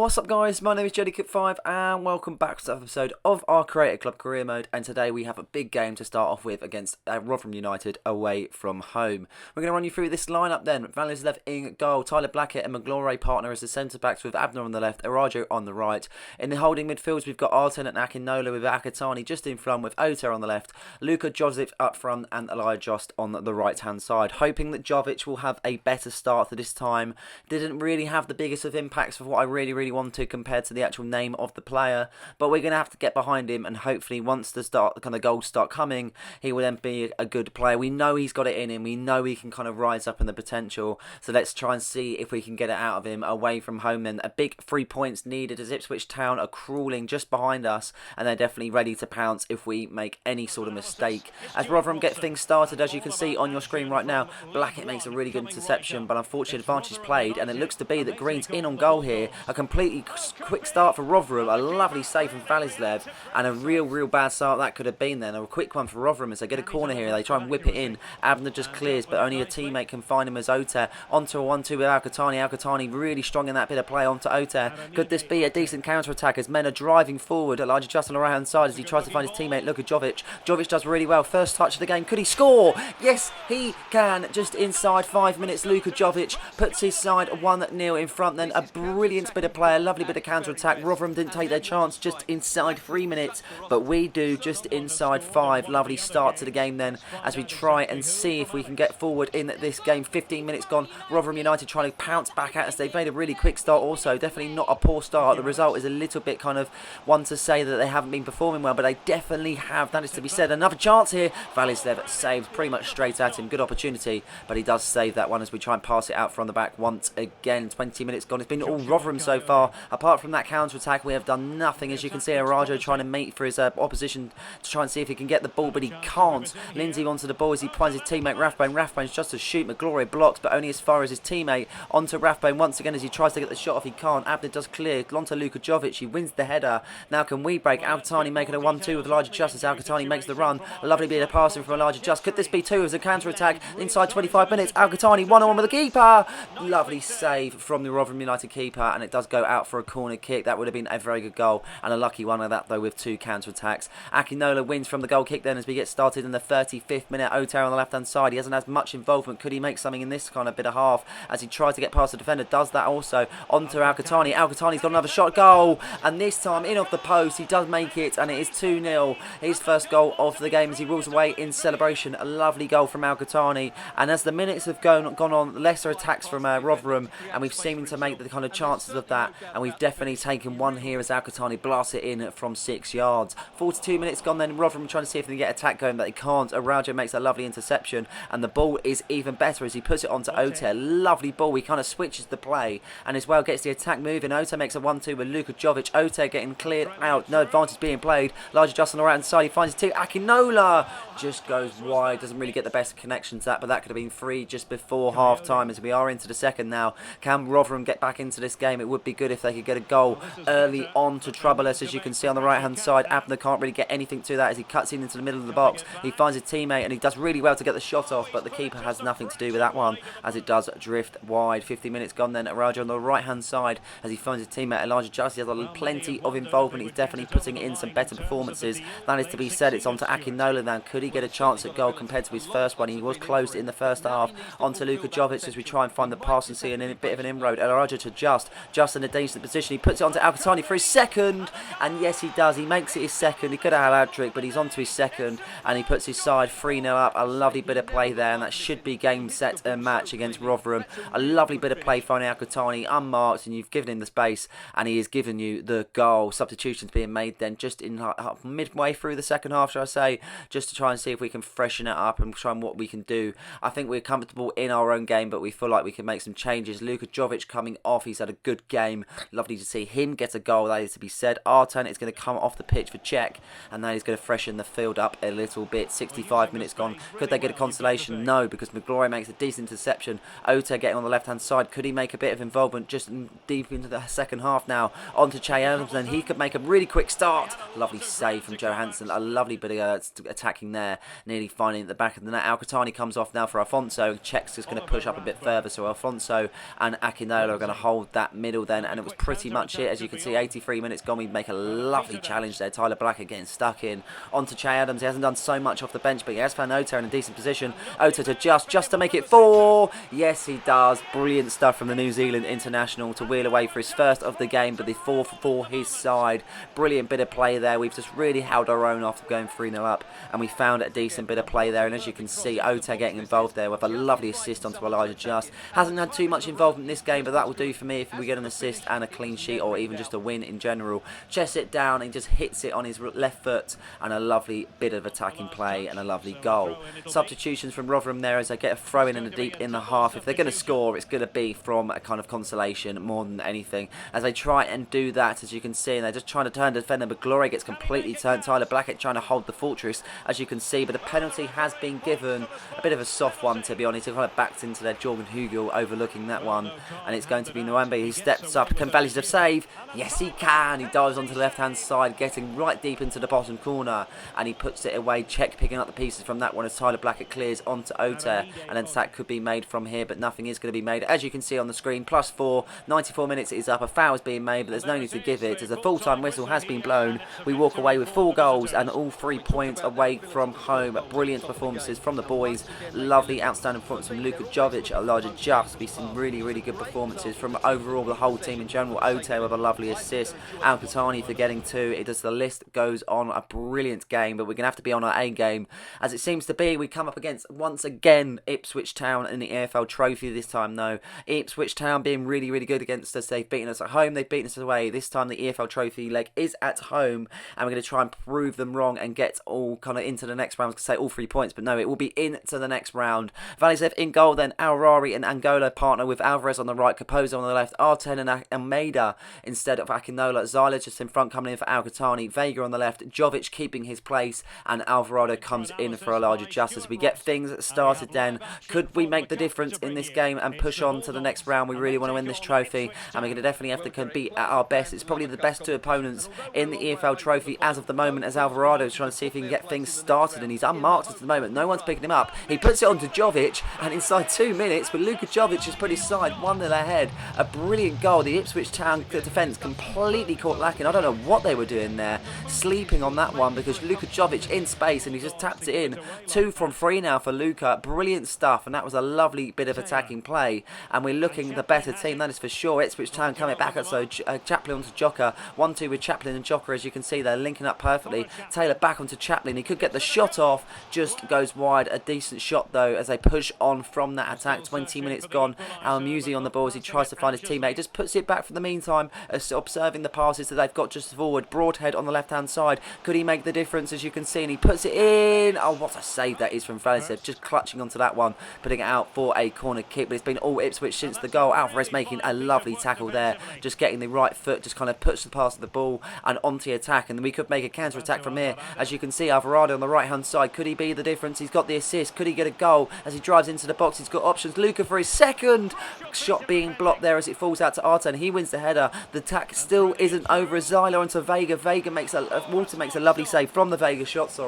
What's up guys, my name is JodyCook5 and welcome back to another episode of our Creator Club Career Mode, and today we have a big game to start off with against Rotherham United away from home. We're going to run you through this lineup then. Values left in goal, Tyler Blackett and McGlory partner as the centre backs with Abner on the left, Arajo on the right. In the holding midfields we've got Arten and Akinola with Akatani just in front with Ota on the left, Luka Jovic up front and Elijah Just on the right hand side. Hoping that Jovic will have a better start to this time. Didn't really have the biggest of impacts for what I really wanted compared to the actual name of the player, but we're going to have to get behind him, and hopefully once the kind of goals start coming, he will then be a good player. We know he's got it in him, we know he can kind of rise up in the potential, so let's try and see if we can get it out of him away from home then. A big 3 points needed as Ipswich Town are crawling just behind us, and they're definitely ready to pounce if we make any sort of mistake. As Rotherham get things started, as you can see on your screen right now, Blackett makes a really good interception, but unfortunately advantage played, and it looks to be that Green's in on goal here. A completely quick start for Rotherham, a lovely save from Valislev, and a real bad start that could have been then. A quick one for Rotherham as they get a corner here, they try and whip it in. Abner just clears, but only a teammate can find him as Ota. Onto a 1-2 with Alcatani. Alcatani really strong in that bit of play onto Ota. Could this be a decent counter-attack as men are driving forward? Elijah just on the right-hand side as he tries to find his teammate. Look at Jovic. Jovic does really well. First touch of the game. Could he score? Yes, he can. Just inside 5 minutes, Luka Jovic puts his side 1-0 in front then. A brilliant bit of play, a lovely bit of counter-attack. Rotherham didn't take their chance just inside 3 minutes, but we do just inside 5. Lovely start to the game then as we try and see if we can get forward in this game. 15 minutes gone. Rotherham United trying to pounce back at us. They've made a really quick start also. Definitely not a poor start. The result is a little bit kind of one to say that they haven't been performing well, but they definitely have. That is to be said. Another chance here. Valislev saves pretty much straight at him. Good opportunity, but he does save that one as we try and pass it out from the back once again. 20 minutes gone. It's been all Rotherham so far. Apart from that counter-attack, we have done nothing. As you can see, Arajo trying to mate for his opposition to try and see if he can get the ball, but he can't. Lindsay onto the ball as he finds his teammate Rathbone. Rathbone's just to shoot. McGlory blocks, but only as far as his teammate. Onto Rathbone once again as he tries to get the shot off. He can't. Abner does clear. Onto Luka Jovic. He wins the header. Now can we break? Alcatani making a 1-2 with Elijah Just as Alcatani makes the run. A lovely bit of passing from Elijah Just. Could this be two as a counter-attack inside 25 minutes? Alcatani 1-on-1 with the keeper. Lovely save from the Rotherham United keeper, and it does go out for a corner kick. That would have been a very good goal, and a lucky one of that though with two counter-attacks. Akinola wins from the goal kick then as we get started in the 35th minute. Ota on the left-hand side. He hasn't had much involvement. Could he make something in this kind of bit of half as he tries to get past the defender? Does that also. Onto Alcatani. Alcatani's got another shot. Goal, and this time in off the post. He does make it, and it is 2-0. His first goal of the game as he rolls away in celebration. A lovely goal from Alcatani, and as the minutes have gone on, lesser attacks from Rotherham, and we've seemed to make the kind of chances of that, and we've definitely taken one here as Alcatani blasts it in from 6 yards. 42 minutes gone then. Rotherham trying to see if they can get attack going, but they can't. Arajo makes a lovely interception, and the ball is even better as he puts it onto Ota. Lovely ball. He kind of switches the play and as well gets the attack moving. Ota makes a 1-2 with Luka Jovic. Ota getting cleared out. No advantage being played. Larger just on the right hand side. He finds his team. Akinola just goes wide. Doesn't really get the best connection to that, but that could have been free just before half time as we are into the second now. Can Rotherham get back into this game? It would be good if they could get a goal early on to trouble us. As you can see on the right hand side, Abner can't really get anything to that as he cuts in into the middle of the box. He finds his teammate and he does really well to get the shot off, but the keeper has nothing to do with that one as it does drift wide. 50 minutes gone then. Raja on the right hand side as he finds his teammate Elijah Just. He has plenty of involvement. He's definitely putting in some better performances. That is to be said. It's on to Akinola now. Could he get a chance at goal compared to his first one? He was close in the first half. On to Luka Jovic as we try and find the pass and see a bit of an inroad. Elijah to Just in a decent position. He puts it onto Alcatani for his second, and yes he does. He makes it his second. He could have had a hat-trick, but he's on to his second, and he puts his side 3-0 up. A lovely bit of play there, and that should be game, set, and match against Rotherham. A lovely bit of play finding Alcatani unmarked, and you've given him the space, and he has given you the goal. Substitutions being made then just in midway through the second half, shall I say, just to try and see if we can freshen it up and try and what we can do. I think we're comfortable in our own game, but we feel like we can make some changes. Luka Jovic coming off. He's had a good game. home. Lovely to see him get a goal, that is to be said. Our turn is going to come off the pitch for Czech, and that is going to freshen the field up a little bit. 65 minutes gone. Could they get a consolation? No, because McGlory makes a decent interception. Ota getting on the left-hand side. Could he make a bit of involvement just deep into the second half now? On to Che Adams, and he could make a really quick start. Lovely save from Johansson. A lovely bit of attacking there. Nearly finding at the back of the net. Alcatani comes off now for Alfonso. Czech's just going to push up a bit further, so Alfonso and Akinola are going to hold that middle then, and it was pretty much it. As you can see, 83 minutes gone. We make a lovely challenge there. Tyler Blackett getting stuck in. On to Che Adams. He hasn't done so much off the bench, but he has found Ota in a decent position. Ota to just to make it 4. Yes, he does. Brilliant stuff from the New Zealand international to wheel away for his first of the game, but the 4 for his side. Brilliant bit of play there. We've just really held our own after going 3-0 up, and we found a decent bit of play there. And as you can see, Ota getting involved there with a lovely assist onto Elijah Just. Hasn't had too much involvement in this game, but that will do for me if we get an assist and a clean sheet, or even just a win in general. Chests it down and just hits it on his left foot, and a lovely bit of attacking play and a lovely goal. Substitutions from Rotherham there as they get a throw in and a deep in the half. If they're going to score, it's going to be from a kind of consolation more than anything, as they try and do that, as you can see, and they're just trying to turn to defender, but Glory gets completely turned. Tyler Blackett trying to hold the fortress, as you can see, but a penalty has been given. A bit of a soft one, to be honest. He kind of backed into their Jordan Hugill overlooking that one, and it's going to be Nwambe. He steps up. Can Vallis save? Yes, he can. He dives onto the left-hand side, getting right deep into the bottom corner, and he puts it away. Czech picking up the pieces from that one as Tyler Blackett clears onto Ota, and an attack could be made from here, but nothing is going to be made. As you can see on the screen, +4, 94 minutes is up. A foul is being made, but there's no need to give it, as a full-time whistle has been blown. We walk away with 4 goals and all 3 points away from home. Brilliant performances from the boys. Lovely, outstanding performance from Luka Jovic, Elijah Just. We've seen really, really good performances from overall the whole team in general. Ota with a lovely assist. Alcatani for getting 2. It does, the list goes on. A brilliant game, but we're going to have to be on our A game, as it seems to be. We come up against, once again, Ipswich Town in the EFL Trophy this time, though. Ipswich Town being really, really good against us. They've beaten us at home, they've beaten us away. This time the EFL Trophy leg is at home, and we're going to try and prove them wrong and get all kind of into the next round. I was going to say all 3 points, but no, it will be into the next round. Valisev in goal, then Aurari and Angola partner with Alvarez on the right, Capozzo on the left, Arten and Almeida instead of Akinola. Zyla just in front, coming in for Alcatani. Vega on the left, Jovic keeping his place, and Alvarado comes in for Elijah Just. As we get things started then, could we make the difference in this game and push on to the next round? We really want to win this trophy, and we're going to definitely have to compete at our best. It's probably the best 2 opponents in the EFL Trophy as of the moment, as Alvarado is trying to see if he can get things started, and he's unmarked at the moment. No one's picking him up. He puts it on to Jovic, and inside 2 minutes, but Luka Jovic has put his side 1-0 ahead. A brilliant goal. The Ipswich Town defence completely caught lacking. I don't know what they were doing there, sleeping on that one, because Luka Jovic in space, and he just tapped it in. 2 from 3 now for Luka. Brilliant stuff, and that was a lovely bit of attacking play, and we're looking the better team, that is for sure. Ipswich Town coming back at, so Chaplin onto Joka. 1-2 with Chaplin and Joka, as you can see, they're linking up perfectly. Taylor back onto Chaplin. He could get the shot off, just goes wide. A decent shot though, as they push on from that attack. 20 minutes gone. Al-Musi on the ball as he tries to find his teammate. Just puts it back for the meantime, observing the passes that they've got just forward. Broadhead on the left-hand side. Could he make the difference, as you can see? And he puts it in. Oh, what a save that is from Valisev. Just clutching onto that one, putting it out for a corner kick. But it's been all Ipswich since the goal. Alvarez making a lovely tackle there. Just getting the right foot, just kind of puts the pass of the ball and onto the attack. And we could make a counter-attack from here. As you can see, Alvarado on the right-hand side. Could he be the difference? He's got the assist. Could he get a goal? As he drives into the box, he's got options. Luka for his second. Shot being blocked there as it falls out to Arten. He wins the header. The attack still isn't over. Zyla onto Vega. Vega makes Walter makes a lovely save from the Vega shot,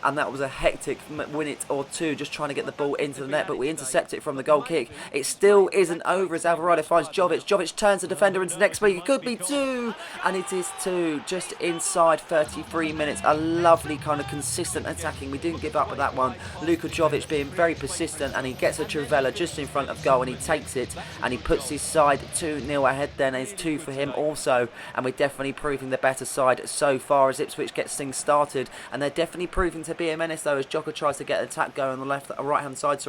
and that was a hectic minute or 2 just trying to get the ball into the net, but we intercept it from the goal kick. It still isn't over as Alvarado finds Jovic. Jovic turns the defender into next week. It could be 2, and it is 2 just inside 33 minutes. A lovely kind of consistent attacking. We didn't give up with that one. Luka Jovic being very persistent, and he gets a Trivella just in front of goal, and he takes it, and he puts his side 2-0 ahead then. It's 2 for him also, and we're definitely proving the better side so far as Ipswich gets things started, and they're definitely proving to be a menace though, as Joka tries to get an attack going on the right hand side.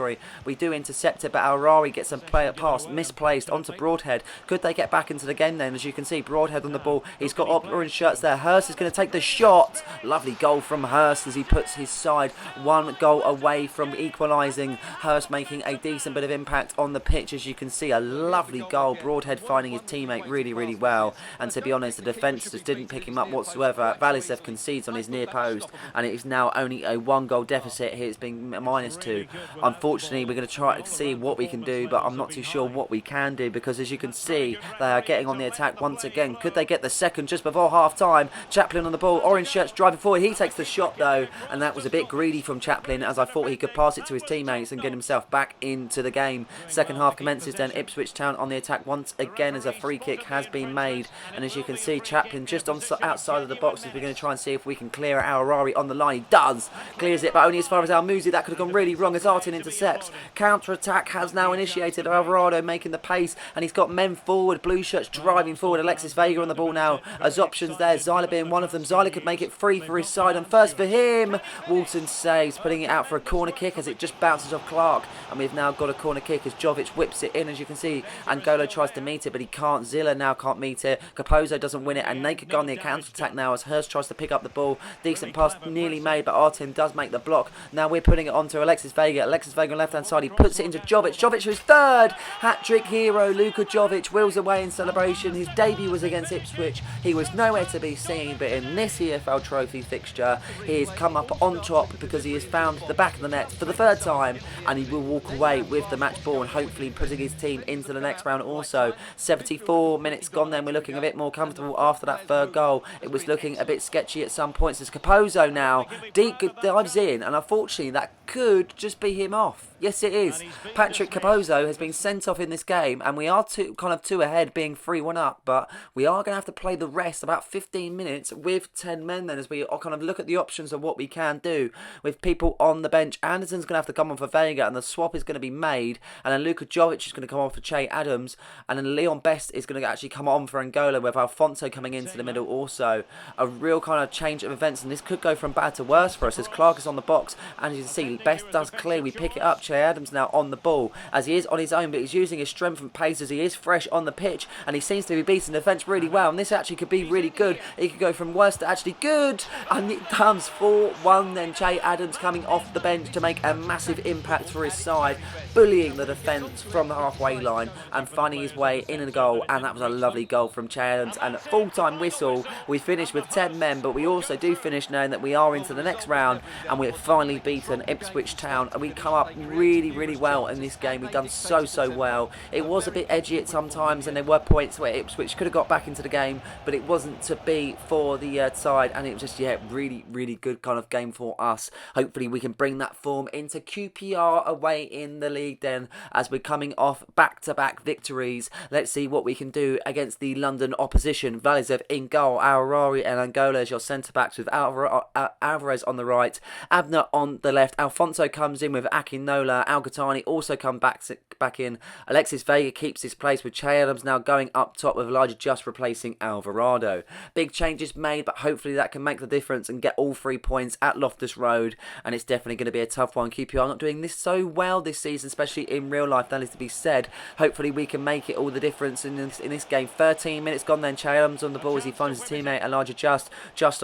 We do intercept it, but Aurari gets a pass misplaced onto Broadhead. Could they get back into the game then? As you can see, Broadhead on the ball. He's got orange shirts there. Hurst is going to take the shot. Lovely goal from Hurst as he puts his side 1 goal away from equalising. Hurst making a decent bit of impact on the pitch, as you can see. A lovely goal. Broadhead finding finding his teammate really, really well. And to be honest, the defence just didn't pick him up whatsoever. Valisev concedes on his near post, and it is now only a 1-goal deficit here. It's been -2. Unfortunately, we're going to try to see what we can do, but I'm not too sure what we can do, because as you can see, they are getting on the attack once again. Could they get the second just before half-time? Chaplin on the ball, orange shirts driving forward. He takes the shot though, and that was a bit greedy from Chaplin, as I thought he could pass it to his teammates and get himself back into the game. Second half commences then. Ipswich Town on the attack once again as a free kick has been made, and as you can see, Chaplin just on outside of the box as we're going to try and see if we can clear Al-Arari on the line. He does, clears it, but only as far as Al-Muzi. That could have gone really wrong as Artin intercepts. Counter-attack has now initiated. Alvarado making the pace, and he's got men forward. Blue shirts driving forward. Alexis Vega on the ball now as options there. Zyla being one of them. Zyla could make it free for his side, and first for him, Walton saves, putting it out for a corner kick as it just bounces off Clark, and we've now got a corner kick as Jovic whips it in, as you can see. Angolo tries to meet it, but he can't. Zilla now can't meet it. Capozzo doesn't win it, and they could go on the counter-attack now as Hurst tries to pick up the ball. Decent pass nearly made, but Artin does make the block. Now we're putting it on to Alexis Vega. Alexis Vega on the left-hand side. He puts it into Jovic. Jovic, who's third hat-trick hero, Luka Jovic, wheels away in celebration. His debut was against Ipswich. He was nowhere to be seen, but in this EFL Trophy fixture, he has come up on top because he has found the back of the net for the third time, and he will walk away with the match ball and hopefully putting his team into the next round also. 74 minutes gone then. We're looking a bit more comfortable after that third goal. It was looking a bit sketchy at some points as Capozzo now dives in, and unfortunately that could just be him off. Yes, it is. Patrick Capozzo has been sent off in this game, and we are two ahead, being 3-1 up, but we are going to have to play the rest, about 15 minutes, with 10 men then, as we kind of look at the options of what we can do with people on the bench. Anderson's going to have to come on for Vega, and the swap is going to be made, and then Luka Jovic is going to come on for Che Adams, and then Leon Best is going to actually come on for Angola, with Alfonso coming into the middle also. A real kind of change of events, and this could go from bad to worse for us, as Clark is on the box, and you can see Best does clear. We pick it up. Che Adams now on the ball, as he is on his own, but he's using his strength and pace as he is fresh on the pitch, and he seems to be beating the defence really well, and this actually could be really good. He could go from worse to actually good, and it comes 4-1 then. Che Adams coming off the bench to make a massive impact for his side, bullying the defence from the halfway line and finding his way in a goal, and that was a lovely goal from Che Adams. And at full-time whistle, we finish with 10 men, but we also do finish knowing that we are into the next round, and we've finally beaten Ipswich Town, and we come up really, really well in this game. We've done so well. It was a bit edgy at some times, and there were points where Ipswich could have got back into the game, but it wasn't to be for the side, and it was just, yeah, really, really good kind of game for us. Hopefully we can bring that form into QPR away in the league then, as we're coming off back-to-back victories. Let's see what we can do against the London opposition. Valisev in goal, Al-Arari and Angola as your centre-backs, with Alvarez on the right, Abner on the left. Alfonso comes in with Akinola. Al-Ghattani also come back in. Alexis Vega keeps his place, with Che Adams now going up top, with Elijah Just replacing Alvarado. Big changes made, but hopefully that can make the difference and get all 3 points at Loftus Road, and it's definitely going to be a tough one. QPR not doing this so well this season, especially in real life, that is to be said. Hopefully we can make it all the difference in this game. 13 minutes gone then. Che Adams on the ball as he finds his teammate Elijah Just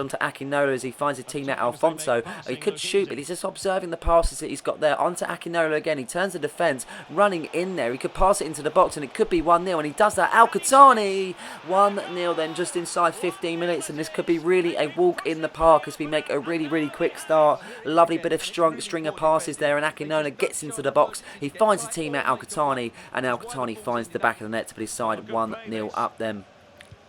onto Akinola as he finds his teammate Alfonso. He could shoot, but he's just observing the passes that he's got there. Onto Akinola again. He turns the defence, running in there. He could pass it into the box, and it could be 1-0, and he does that. Al-Ghattani 1-0 then, just inside 15 minutes, and this could be really a walk in the park as we make a really, really quick start. Lovely bit of strong string of passes there, and Akinola gets into the box. He finds a teammate Al-Ghattani, and Al-Ghattani finds the back of the net to put his side 1-0 up then.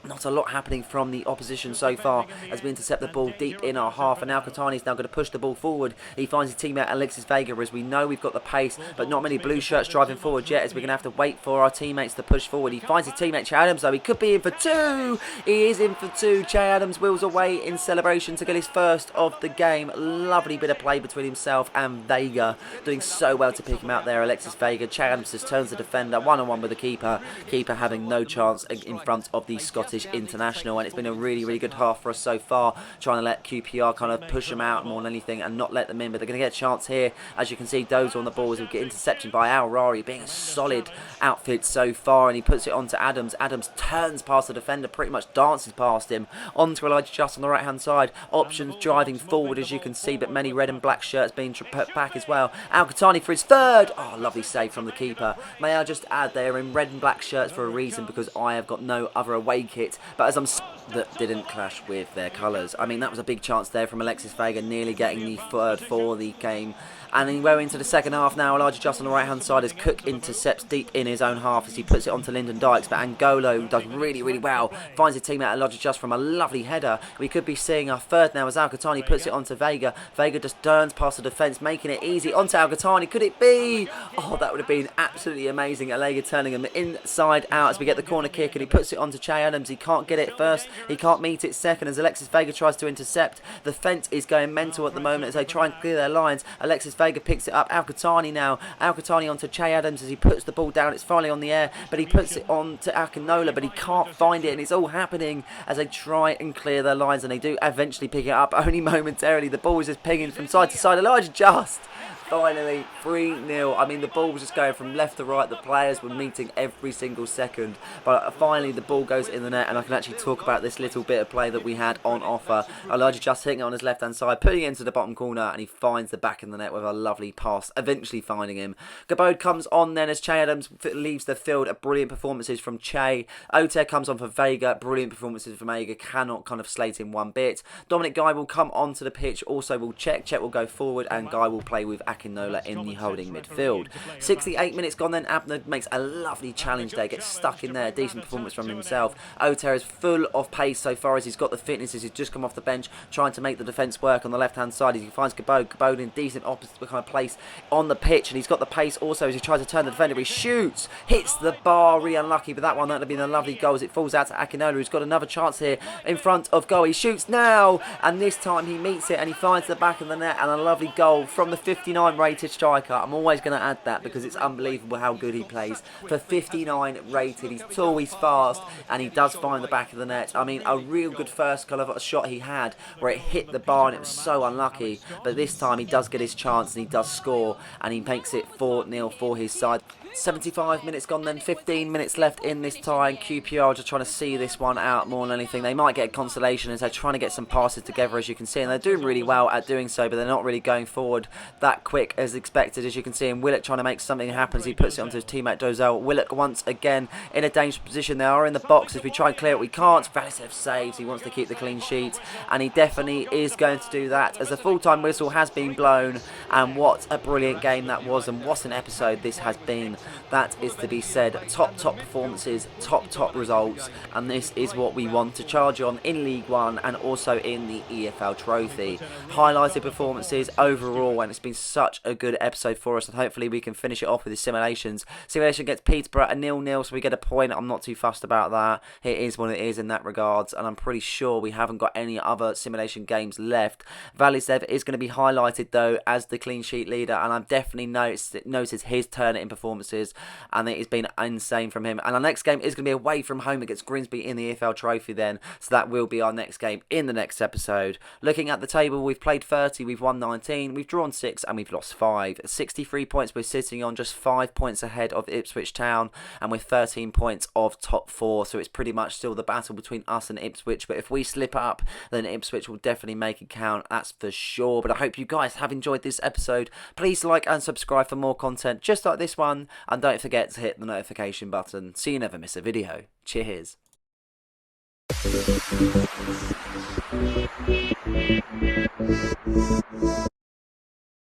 Not a lot happening from the opposition so far as we intercept the ball deep in our half, and Al-Ghattani is now going to push the ball forward. He finds his teammate Alexis Vega, as we know we've got the pace, but not many blue shirts driving forward yet, as we're going to have to wait for our teammates to push forward. He finds his teammate Che Adams though. He could be in for 2. He is in for 2. Che Adams wheels away in celebration to get his first of the game. Lovely bit of play between himself and Vega, doing so well to pick him out there. Alexis Vega. Che Adams just turns the defender one-on-one with the keeper. Keeper having no chance in front of the Scottish British international, and it's been a really good half for us so far, trying to let QPR kind of push them out more than anything and not let them in. But they're going to get a chance here. As you can see, Dozer on the ball will get intercepted by Al Rari, being a solid outfit so far, and he puts it on to Adams. Adams turns past the defender, pretty much dances past him, onto Elijah Just on the right hand side. Options driving forward, as you can see, but many red and black shirts being put back as well. Al-Qahtani for his third. Oh, lovely save from the keeper. May I just add, they are in red and black shirts for a reason, because I have got no other away kit, but as I'm that didn't clash with their colours. I mean, that was a big chance there from Alexis Vega, nearly getting the third for the game. And then we're into the second half now. Elijah Just on the right hand side as Cook intercepts deep in his own half as he puts it onto Lyndon Dykes, but Angolo does really well, finds his teammate Elijah Just from a lovely header. We could be seeing our third now as Al-Qahtani puts it onto Vega. Vega just turns past the defence, making it easy onto Al-Qahtani. Could it be? Oh, that would have been absolutely amazing. Alega turning him inside out as we get the corner kick, and he puts it onto Che Adams. He can't get it first, he can't meet it second as Alexis Vega tries to intercept. The fence is going mental at the moment as they try and clear their lines. Alexis Vega picks it up. Al-Qahtani now. Al-Qahtani onto Che Adams as he puts the ball down. It's finally on the air, but he puts it on to Akinola, but he can't find it, and it's all happening as they try and clear their lines, and they do eventually pick it up, only momentarily. The ball is just pinging from side to side. Elijah Just finally 3-0. I mean, the ball was just going from left to right. The players were meeting every single second, but finally the ball goes in the net, and I can actually talk about this little bit of play that we had on offer. Elijah Just hitting it on his left hand side, putting it into the bottom corner, and he finds the back of the net with a lovely pass, eventually finding him. Gabode comes on then as Che Adams leaves the field. Brilliant performances from Che. Oter comes on for Vega. Brilliant performances from Vega. Cannot kind of slate him one bit. Dominic Guy will come onto the pitch. Also will check. Check will go forward, and Guy will play with Akinola in the holding midfield. 68 minutes gone then. Abner makes a lovely challenge there. Gets stuck in there. Decent performance from himself. Oter is full of pace so far as he's got the fitness as he's just come off the bench trying to make the defence work on the left hand side. He finds Gabode. Gabode in decent opposite kind of place on the pitch, and he's got the pace also as he tries to turn the defender. He shoots, hits the bar, really unlucky, but that one, that would have been a lovely goal as it falls out to Akinola, who's got another chance here in front of goal. He shoots now, and this time he meets it and he finds the back of the net, and a lovely goal from the 59 rated striker. I'm always going to add that because it's unbelievable how good he plays. For 59 rated, he's tall, he's fast, and he does find the back of the net. I mean, a real good first kind of shot he had where it hit the bar and it was so unlucky, but this time he does get his chance and he does score, and he makes it 4-0 for his side. 75 minutes gone then, 15 minutes left in this tie, and QPR are just trying to see this one out more than anything. They might get consolation as they're trying to get some passes together, as you can see, and they're doing really well at doing so, but they're not really going forward that quick as expected, as you can see. And Willock trying to make something happen as he puts it onto his teammate Dozel. Willock once again in a dangerous position. They are in the box. As we try and clear it, we can't. Valisev saves. He wants to keep the clean sheet, and he definitely is going to do that as the full-time whistle has been blown. And what a brilliant game that was, and what an episode this has been. That is to be said. Top performances, top results, and this is what we want to charge on in League One and also in the EFL Trophy. Highlighted performances overall, and it's been such a good episode for us, and hopefully we can finish it off with the simulations. Simulation against Peterborough, a 0-0, so we get a point. I'm not too fussed about that. It is what it is in that regards, and I'm pretty sure we haven't got any other simulation games left. Valisev is going to be highlighted though as the clean sheet leader, and I've definitely noticed his turn in performances, and it has been insane from him. And our next game is going to be away from home against Grimsby in the EFL Trophy then, so that will be our next game in the next episode. Looking at the table, we've played 30, we've won 19, we've drawn 6, and we've lost 5. 63 points we're sitting on, just 5 points ahead of Ipswich Town, and we're 13 points of top 4, so it's pretty much still the battle between us and Ipswich. But if we slip up, then Ipswich will definitely make it count, that's for sure. But I hope you guys have enjoyed this episode. Please like and subscribe for more content just like this one, and don't forget to hit the notification button so you never miss a video. Cheers.